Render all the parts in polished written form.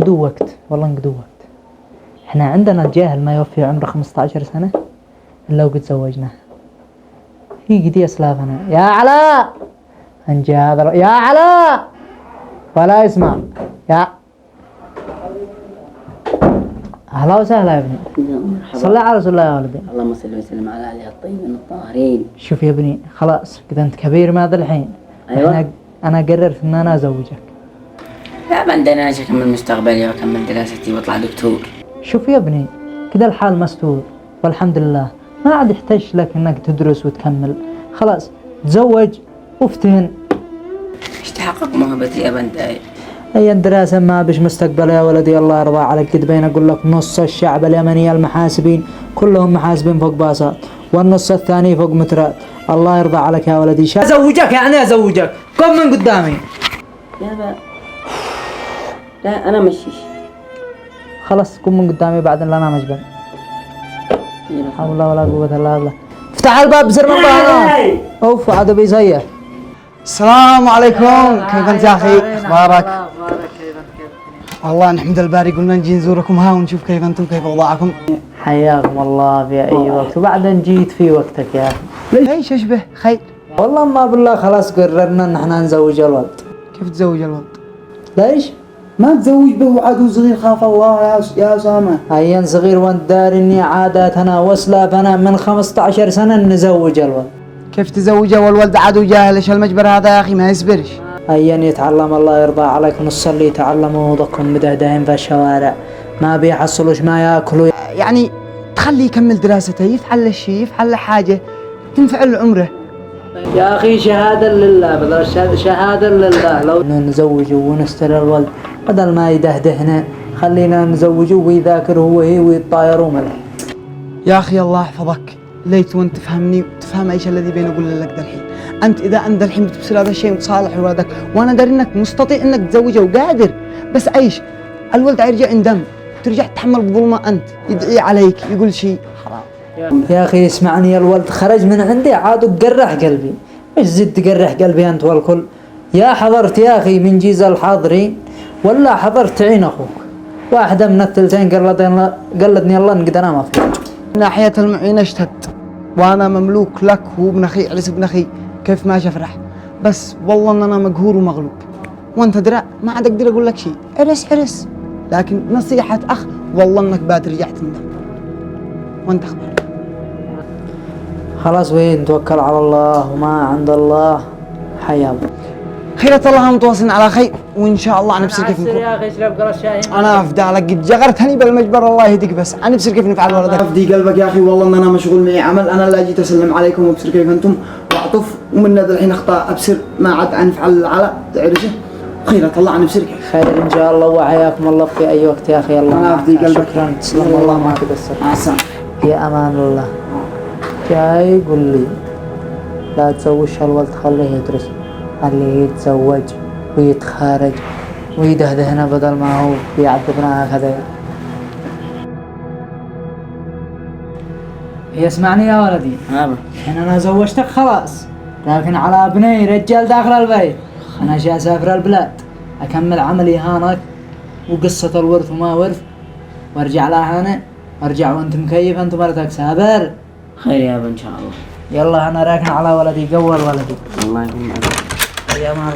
نقدو وقت والله نقدو وقت. احنا عندنا جاهل ما يوفي عمره 15 سنة إلا وقد زوجناه. هي قد أسلافنا يا علاء أنجى هذا يا علاء ولا يسمع يا أهلا وسهلا يا ابني. صلى على رسول الله يا ولدي. اللهم صل وسلم على آله الطيبين الطاهرين. شوف يا ابني خلاص كذا أنت كبير ماذا الحين. أيوة. أنا قررت إن أنا أزوجك. لا عندنا أكمل مستقبلي وأكمل دراستي وأطلع دكتور. شوف يا ابني كذا الحال مستور والحمد لله، ما عاد يحتاج لك إنك تدرس وتكمل، خلاص تزوج وافتهن. إيش تحقق موهبتي يا بنتاي؟ أي الدراسة ما بش مستقبل يا ولدي، الله يرضى عليك. قد بين أقول لك نص الشعب اليمني المحاسبين كلهم محاسبين فوق باصات، والنص الثاني فوق مترات. الله يرضى عليك يا ولدي. أزوجك يعني أزوجك، قم من قدامي. لا أنا مشيش. خلاص قم من قدامي بعد لا أنا مجبن. لا حول ولا قوة إلا بالله. افتح الباب بزر من بعض. أوف عاد بيصيح. السلام عليكم، كيف أنت يا أخي؟ أخبارك؟ والله نحمد الباري، قلنا نجي نزوركم ها ونشوف كيف أنتم، كيف أوضاعكم. حياكم الله في أي وقت، وبعدين جيت في وقتك يا أخي. ليش أشبه خير؟ والله ما بالله خلاص قررنا إن احنا نزوج الولد. كيف تزوج الولد؟ ليش؟ ما تزوج به عدو صغير، خاف الله يا أسامة. عيان صغير وانت دار إني عاداتنا واسلافنا من 15 سنة نزوج الولد. كيف تزوجه والولد عدو جاهل؟ ايش هالمجبر هذا يا أخي، ما يصبرش. عيان يتعلم الله يرضى عليك، نص اللي يتعلموا وضعكم مدهدين في الشوارع ما بيحصلوش ما ياكلوا. يعني تخليه يكمل دراسته، يفعل له شيء، يفعل له حاجة تنفع له عمره. يا أخي شهادة لله، بدل شهادة لله لو نزوجه ونستر الولد بدل ما يدهدهنا، خلينا نزوجه ويذاكر هو هي ويتطايروا ملح. يا أخي الله يحفظك، ليت وانت تفهمني وتفهم ايش الذي بيني اقول لك الحين. انت اذا انت الحين بتبصير هذا الشيء وتصالح ولدك، وانا داري انك مستطيع انك تزوجه وقادر، بس ايش؟ الولد يرجع يندم، ترجع تتحمل بظلمه، انت يدعي عليك يقول شيء حرام. يا اخي اسمعني، الولد خرج من عندي عاد وقرح قلبي، ايش زد تقرح قلبي انت والكل؟ يا حضرت يا اخي من جيز الحاضرين ولا حضرت عين اخوك؟ واحده من الثلثين قلدني الله انقد انا ما في. من ناحيه المعينه اشتهت، وانا مملوك لك وابن اخي عرس ابن اخي، كيف ما افرح، بس والله ان انا مقهور ومغلوب، وانت درا ما عاد اقدر اقول لك شيء. عرس لكن نصيحه اخ، والله انك بترجع تندم. وانت اخبارك؟ خلاص وين توكل على الله وما عند الله حياه. خيرة الله متواصلين على خير، وان شاء الله نبصر كيف نكون. يا اخي اشرب قرص شاي. انا افدى لك، قد جغرتني بالمجبر الله يهديك، بس انا بصير كيف نفعل ولدك. افدي قلبك يا اخي، والله ان انا مشغول معي عمل، انا اللي اجيت اسلم عليكم وابصر كيف انتم واعطف، ومن هذا الحين اخطاء ابصر ما عاد نفعل على تعرفه. خيرة الله نبصر كيف. خير ان شاء الله وحياكم الله في اي وقت يا اخي. الله انا افدي قلبك. شكرا تسلم الله ما تقصر. مع السلامة. في امان الله. جاي يقول لي لا تزوج الولد، خليه يدرس، خليه يتزوج ويتخارج ويدهدهنا بدل ما هو بيعذبنا هكذا. يسمعني يا ولدي، انا زوجتك خلاص، لكن على ابني رجال داخل البيت. انا جاي اسافر البلاد اكمل عملي هانك وقصة الورث وما ورث، وارجع لها هنا، ارجع وانت مكيف انت مرتك سابر. خير يا ابن ان شاء الله. يلا انا راكن على ولدي، قول ولدي. الله يكون معك. يا الله.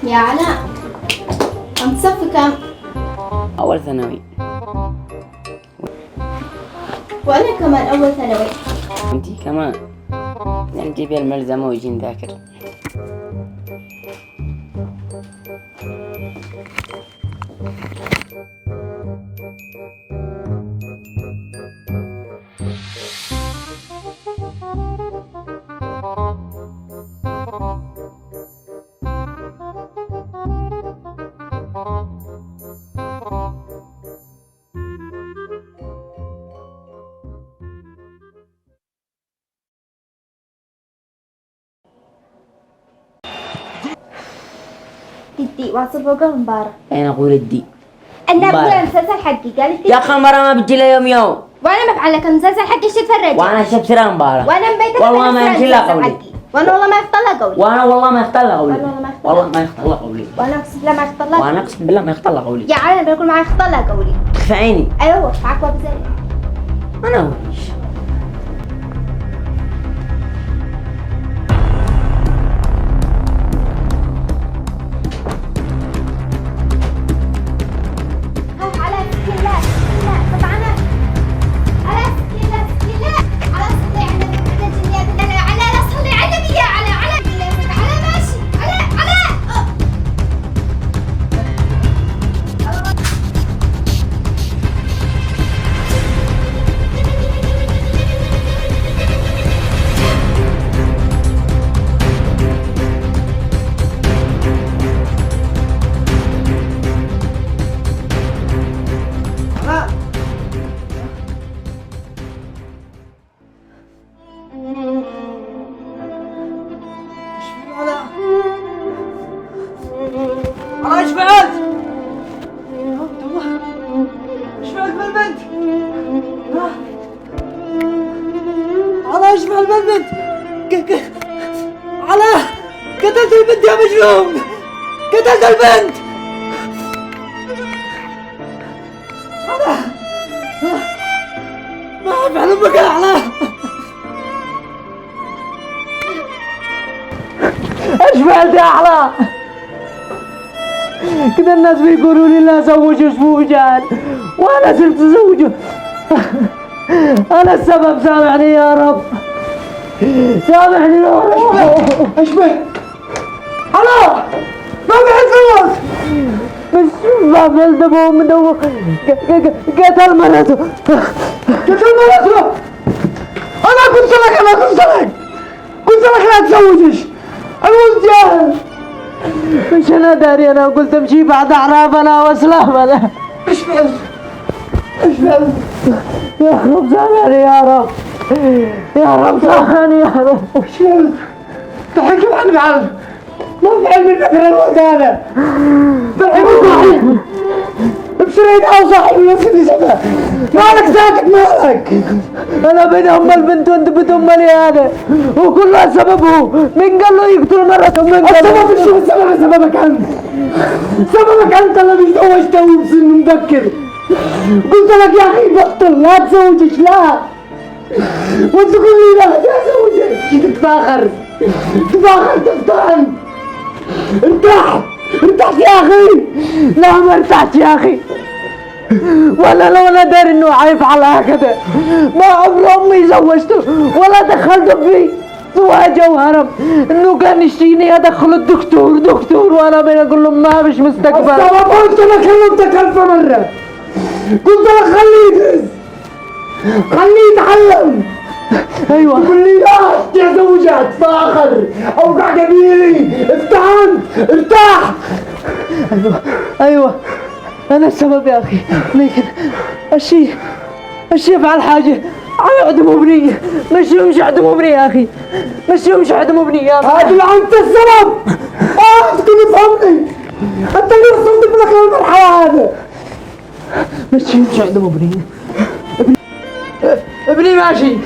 يا علاء، أنت صف كم؟ أول ثانوي. وأنا كمان أول ثانوي. أنتي كمان؟ نجيب الملزمة ويجي نذاكر. تدي واصل فوق المباراة. أين أقول الدي؟ أنا بقول مباراة. المسلسل حقي قالت يا أخي المباراة ما بتجي إلا يوم. وأنا مفعلة لك المسلسل حقي ايش تتفرج؟ وأنا شفت لها مباراة. وأنا مبيتك والله ما يمشي لها قولي. وأنا والله ما يخطر لها قولي. وأنا والله ما يخطر لها قولي. والله ما يخطر لها. والله ما يخطر لها قولي. وأنا أقسم بالله ما يخطر لها. وأنا أقسم بالله ما يخطر لها قولي. يا علي أنا بقول ما يخطر لها قولي. تخفى عيني. أيوه معك وابزين. أنا وإيش؟ ايش فعلت؟ ايش فعلت بالبنت؟ علاء ايش فعل بالبنت؟ علاء قتلت البنت يا مجنون! قتلت البنت! علاء ما افعل امك يا علاء! ايش فعلت يا علاء؟ كذا الناس بيقولوا لي لا زوجوا شفوجان وانا صرت ازوجه. انا السبب، سامحني يا رب، سامحني يا رب. ايش بك؟ علاء ما بيحزنوك بس ما بلدبه مدوه قتل مرته. قتل مرته. انا قلت لك لا تزوجش. الموت جاهل. مش انا داري، انا قلت امشي بعد اعرابنا واسلامنا. ايش فعلت؟ يا رب سامحني يا رب، يا رب سامحني يا رب. ايش فعلت؟ ضحكت عن بعض، ما فعل من فكر الولد هذا. ضحكت بشريت او صاحبي يا سيدي سبا. مالك ساكت مالك؟ انا بين ام البنت وانت بنت امي هذا، وكلها سببه. من قال له يقتل مرته؟ من قال له؟ السبب شو السبب؟ سببك انت. سببك انت اللي زوجته بسن مبكر. قلت لك يا اخي بطل لا تزوجش، لا. وانت تقول لي لا تزوجك. تتفاخر تفتن. ارتحت يا اخي. لا ما ارتحت يا اخي، ولا لو انا داري انه حيفعل هكذا ما عمر امي زوجته ولا دخلته في زواجه وهرب. انه كان يشتيني ادخل الدكتور وانا بين اقول له ما فيش مستقبل. قلت لك كلمتك 1000 مره، قلت لك خليه يدرس، خليه يتعلم. ايوه تقول لي لا تزوجها تفاخر اوقع قبيلي. افتحت ارتاح. ايوه انا السبب يا اخي، لكن الشيء يفعل حاجه عدم ابني. مش عدم ابني يا اخي، مش عدم ابني يا اخي. هذا انت السبب. انت كنت تفهمني، انت اللي وصلت بلك للمرحله هذا. مش عدم ابني. ابني ماشي.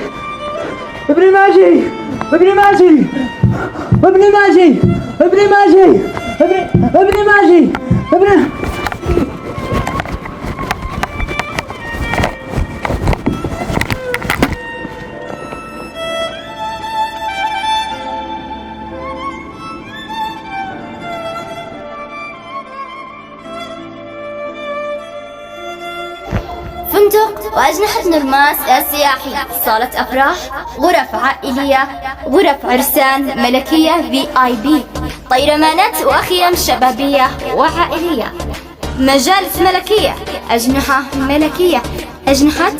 فندق وأجنحة نرماس السياحي، صالة أفراح، غرف عائلية، غرف عرسان ملكية VIP، طيرمانات وأخيم شبابية وعائلية، مجالس ملكية، أجنحة ملكية، أجنحة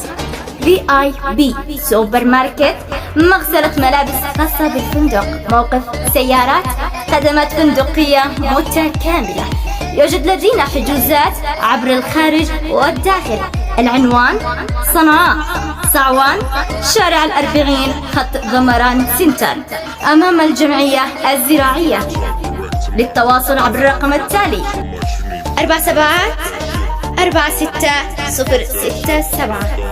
VIP، سوبر ماركت، مغسلة ملابس خاصة بالفندق، موقف سيارات، خدمات فندقية متكاملة. يوجد لدينا حجوزات عبر الخارج والداخل. العنوان صنعاء، صعوان، شارع الأربعين، خط ضمران سنتر، أمام الجمعية الزراعية. للتواصل عبر الرقم التالي 47 46 067.